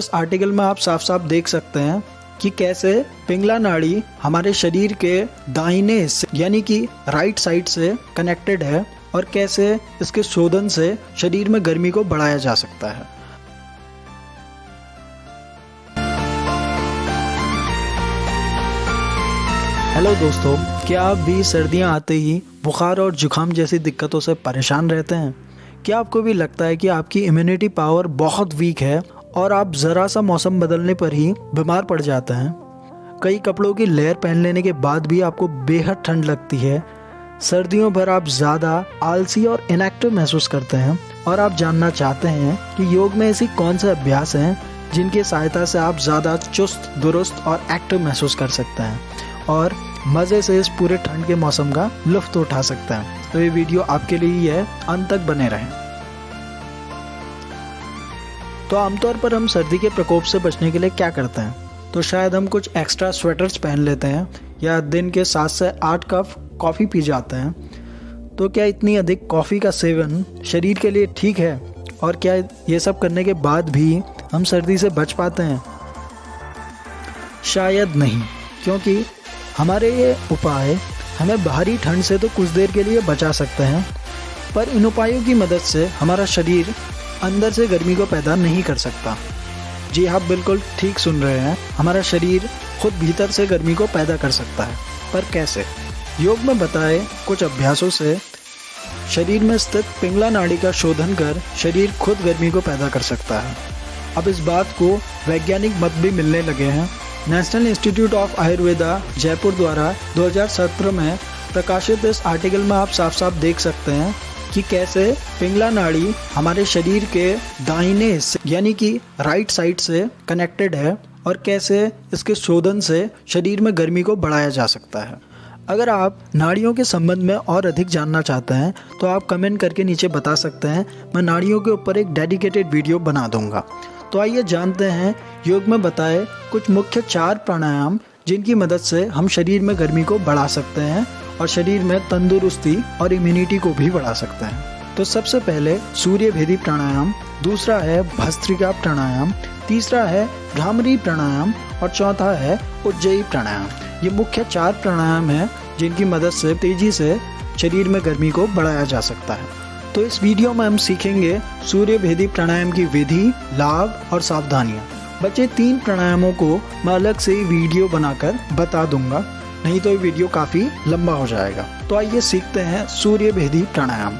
इस आर्टिकल में आप साफ साफ देख सकते हैं कि कैसे पिंगला नाड़ी हमारे शरीर के दाहिने हिस्से यानी कि राइट साइड से कनेक्टेड है और कैसे इसके शोधन से शरीर में गर्मी को बढ़ाया जा सकता है। हेलो दोस्तों, क्या आप भी सर्दियां आते ही बुखार और जुकाम जैसी दिक्कतों से परेशान रहते हैं? क्या आपको भी लगता है कि आपकी इम्यूनिटी पावर बहुत वीक है और आप ज़रा सा मौसम बदलने पर ही बीमार पड़ जाते हैं? कई कपड़ों की लेयर पहन लेने के बाद भी आपको बेहद ठंड लगती है। सर्दियों भर आप ज़्यादा आलसी और इनएक्टिव महसूस करते हैं और आप जानना चाहते हैं कि योग में ऐसी कौन से अभ्यास हैं जिनकी सहायता से आप ज़्यादा चुस्त दुरुस्त और एक्टिव महसूस कर सकते हैं और मज़े से इस पूरे ठंड के मौसम का लुत्फ उठा सकते हैं। तो ये वीडियो आपके लिए ही है, अंत तक बने रहें। तो आमतौर पर हम सर्दी के प्रकोप से बचने के लिए क्या करते हैं? तो शायद हम कुछ एक्स्ट्रा स्वेटर्स पहन लेते हैं या दिन के 7 से 8 कप कॉफ़ी पी जाते हैं। तो क्या इतनी अधिक कॉफ़ी का सेवन शरीर के लिए ठीक है? और क्या ये सब करने के बाद भी हम सर्दी से बच पाते हैं? शायद नहीं, क्योंकि हमारे ये उपाय हमें बाहरी ठंड से तो कुछ देर के लिए बचा सकते हैं, पर इन उपायों की मदद से हमारा शरीर अंदर से गर्मी को पैदा नहीं कर सकता। जी आप बिल्कुल ठीक सुन रहे हैं, हमारा शरीर खुद भीतर से गर्मी को पैदा कर सकता है। पर कैसे? योग में बताए कुछ अभ्यासों से शरीर में स्थित पिंगला नाड़ी का शोधन कर शरीर खुद गर्मी को पैदा कर सकता है। अब इस बात को वैज्ञानिक मत भी मिलने लगे हैं। National institute of Ayurveda Jaipur द्वारा 2017 में प्रकाशित इस आर्टिकल में आप साफ साफ देख सकते हैं कि कैसे पिंगला नाड़ी हमारे शरीर के दाहिने हिस्से यानी कि राइट साइड से कनेक्टेड है और कैसे इसके शोधन से शरीर में गर्मी को बढ़ाया जा सकता है। अगर आप नाड़ियों के संबंध में और अधिक जानना चाहते हैं तो आप कमेंट करके नीचे बता सकते हैं, मैं नाड़ियों के ऊपर एक डेडिकेटेड वीडियो बना दूंगा। तो आइए जानते हैं योग में बताए कुछ मुख्य 4 प्राणायाम जिनकी मदद से हम शरीर में गर्मी को बढ़ा सकते हैं और शरीर में तंदुरुस्ती और इम्यूनिटी को भी बढ़ा सकते हैं। तो सबसे पहले सूर्य भेदी प्राणायाम, दूसरा है भस्त्रिका प्राणायाम, तीसरा है भ्रामरी प्राणायाम और चौथा है उज्जयी प्राणायाम। ये मुख्य 4 प्राणायाम हैं जिनकी मदद से तेजी से शरीर में गर्मी को बढ़ाया जा सकता है। तो इस वीडियो में हम सीखेंगे सूर्य भेदी प्राणायाम की विधि, लाभ और सावधानियाँ। बचे 3 प्राणायामों को मैं अलग से ही वीडियो बनाकर बता दूंगा, नहीं तो ये वीडियो काफ़ी लंबा हो जाएगा। तो आइए सीखते हैं सूर्य भेदी प्राणायाम।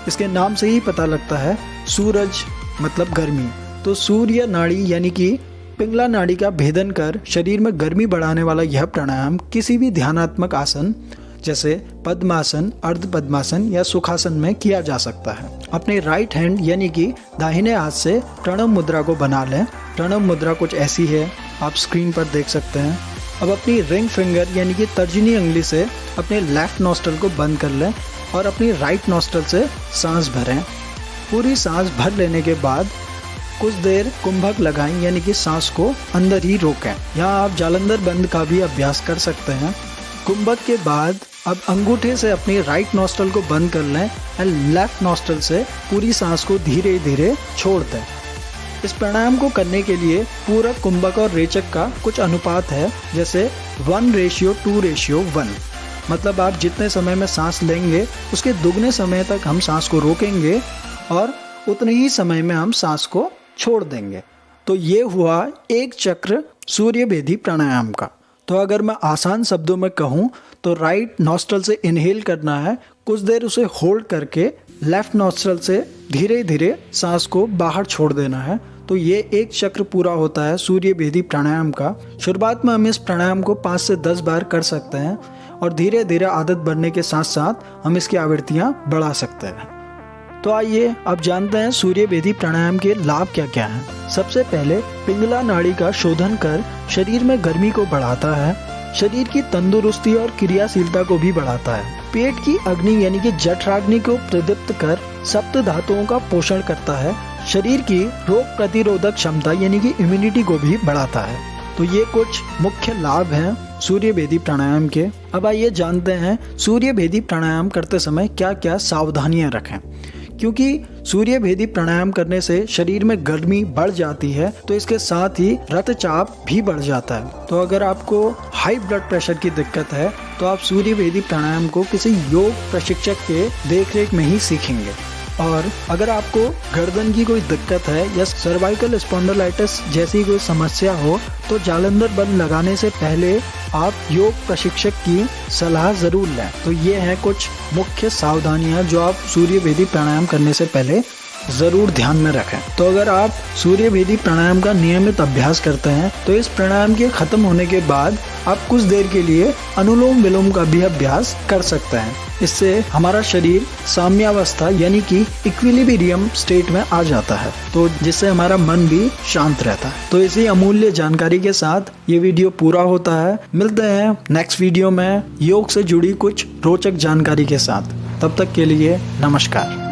इसके नाम से ही पता लगता है सूरज मतलब गर्मी। तो सूर्य नाड़ी यानी कि पिंगला नाड़ी का भेदन कर शरीर में गर्मी बढ़ाने वाला यह प्राणायाम किसी भी ध्यानात्मक आसन जैसे पद्मासन, अर्ध पद्मासन या सुखासन में किया जा सकता है। अपने राइट हैंड यानी कि दाहिने हाथ से प्रणव मुद्रा को बना लें। प्रणव मुद्रा कुछ ऐसी है, आप स्क्रीन पर देख सकते हैं। अब अपनी रिंग फिंगर यानी कि तर्जनी उंगली से अपने लेफ्ट नॉस्ट्रल को बंद कर लें और अपनी राइट नॉस्ट्रल से सांस भरें। पूरी सांस भर लेने के बाद कुछ देर कुंभक लगाएं यानी कि सांस को अंदर ही रोकें। यहाँ आप जालंधर बंद का भी अभ्यास कर सकते हैं। कुंभक के बाद अब अंगूठे से अपनी राइट नॉस्ट्रल को बंद कर लें और लेफ्ट नॉस्ट्रल से पूरी सांस को धीरे धीरे छोड़ दें। इस प्राणायाम को करने के लिए पूरक, कुंभक और रेचक का कुछ अनुपात है, जैसे 1:2:1। मतलब आप जितने समय में सांस लेंगे उसके दुगने समय तक हम सांस को रोकेंगे और उतने ही समय में हम सांस को छोड़ देंगे। तो ये हुआ एक चक्र सूर्य भेदी प्राणायाम का। तो अगर मैं आसान शब्दों में कहूँ तो राइट नॉस्ट्रल से इनहेल करना है, कुछ देर उसे होल्ड करके लेफ्ट नॉस्ट्रल से धीरे धीरे सांस को बाहर छोड़ देना है। तो ये एक चक्र पूरा होता है सूर्य भेदी प्राणायाम का। शुरुआत में हम इस प्राणायाम को 5 से 10 बार कर सकते हैं और धीरे धीरे आदत बढ़ने के साथ साथ हम इसकी आवृत्तियाँ बढ़ा सकते हैं। तो आइए अब जानते हैं सूर्य भेदी प्राणायाम के लाभ क्या क्या हैं। सबसे पहले पिंगला नाड़ी का शोधन कर शरीर में गर्मी को बढ़ाता है, शरीर की तंदुरुस्ती और क्रियाशीलता को भी बढ़ाता है। पेट की अग्नि यानी कि जठराग्नि को प्रदीप्त कर सप्त धातुओं का पोषण करता है, शरीर की रोग प्रतिरोधक क्षमता यानी कि इम्यूनिटी को भी बढ़ाता है। तो ये कुछ मुख्य लाभ हैं सूर्य भेदी प्राणायाम के। अब आइए जानते हैं सूर्य भेदी प्राणायाम करते समय क्या क्या सावधानियां रखें, क्योंकि सूर्य भेदी प्राणायाम करने से शरीर में गर्मी बढ़ जाती है, तो इसके साथ ही रक्तचाप भी बढ़ जाता है। तो अगर आपको हाई ब्लड प्रेशर की दिक्कत है तो आप सूर्य भेदी प्राणायाम को किसी योग प्रशिक्षक के देखरेख में ही सीखेंगे। और अगर आपको गर्दन की कोई दिक्कत है या सर्वाइकल स्पॉन्डिलाइटिस जैसी कोई समस्या हो तो जालंधर बंद लगाने से पहले आप योग प्रशिक्षक की सलाह जरूर लें। तो ये हैं कुछ मुख्य सावधानियां जो आप सूर्य भेदी प्राणायाम करने से पहले ज़रूर ध्यान में रखें। तो अगर आप सूर्य भेदी प्राणायाम का नियमित अभ्यास करते हैं तो इस प्राणायाम के खत्म होने के बाद आप कुछ देर के लिए अनुलोम विलोम का भी अभ्यास कर सकते हैं। इससे हमारा शरीर साम्यावस्था यानी कि इक्विलिब्रियम स्टेट में आ जाता है, तो जिससे हमारा मन भी शांत रहता है। तो इसी अमूल्य जानकारी के साथ ये वीडियो पूरा होता है। मिलते हैं नेक्स्ट वीडियो में योग से जुड़ी कुछ रोचक जानकारी के साथ। तब तक के लिए नमस्कार।